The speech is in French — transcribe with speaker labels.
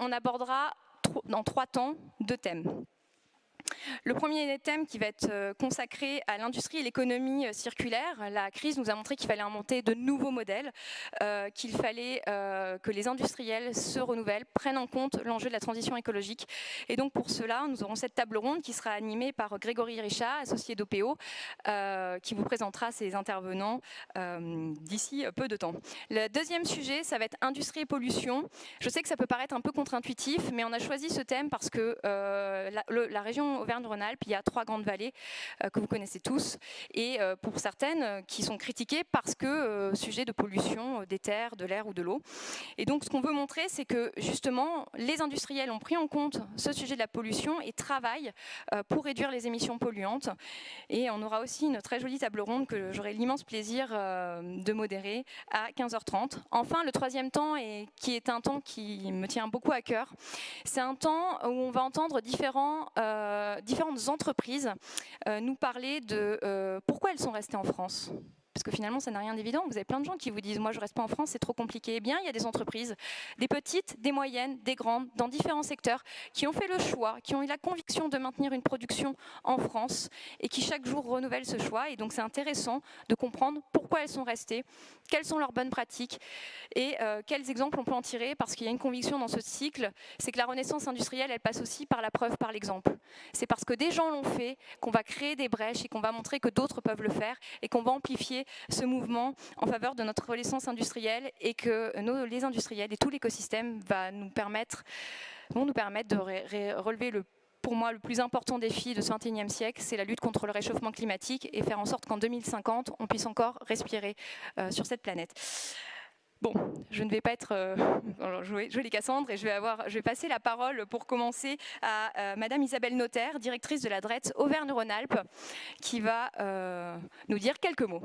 Speaker 1: on abordera dans 3 temps 2 thèmes. Le premier thème qui va être consacré à l'industrie et l'économie circulaire. La crise nous a montré qu'il fallait inventer de nouveaux modèles, qu'il fallait que les industriels se renouvellent, prennent en compte l'enjeu de la transition écologique. Et donc pour cela, nous aurons cette table ronde qui sera animée par Grégory Richat, associé d'OPO, qui vous présentera ses intervenants d'ici peu de temps. Le deuxième sujet, ça va être industrie et pollution. Je sais que ça peut paraître un peu contre-intuitif, mais on a choisi ce thème parce que la région Auvergne-Rhône-Alpes, il y a 3 grandes vallées que vous connaissez tous, et pour certaines qui sont critiquées parce que sujet de pollution des terres, de l'air ou de l'eau. Et donc ce qu'on veut montrer, c'est que justement les industriels ont pris en compte ce sujet de la pollution et travaillent pour réduire les émissions polluantes. Et on aura aussi une très jolie table ronde que j'aurai l'immense plaisir de modérer à 15h30. Enfin, le troisième temps, et qui est un temps qui me tient beaucoup à cœur, c'est un temps où on va entendre différentes entreprises nous parler de pourquoi elles sont restées en France. Parce que finalement, ça n'a rien d'évident. Vous avez plein de gens qui vous disent « moi, je ne reste pas en France, c'est trop compliqué ». Eh bien, il y a des entreprises, des petites, des moyennes, des grandes, dans différents secteurs, qui ont fait le choix, qui ont eu la conviction de maintenir une production en France et qui chaque jour renouvellent ce choix. Et donc, c'est intéressant de comprendre pourquoi elles sont restées, quelles sont leurs bonnes pratiques et quels exemples on peut en tirer, parce qu'il y a une conviction dans ce cycle, c'est que la renaissance industrielle, elle passe aussi par la preuve, par l'exemple. C'est parce que des gens l'ont fait qu'on va créer des brèches et qu'on va montrer que d'autres peuvent le faire et qu'on va amplifier ce mouvement en faveur de notre renaissance industrielle, et que les industriels et tout l'écosystème vont nous permettre de relever pour moi, le plus important défi de ce XXIe siècle, c'est la lutte contre le réchauffement climatique et faire en sorte qu'en 2050, on puisse encore respirer sur cette planète. Bon, je ne vais pas être jolie Cassandre, et je vais passer la parole pour commencer à Madame Isabelle Notaire, directrice de la DREETS Auvergne-Rhône-Alpes, qui va nous dire quelques mots.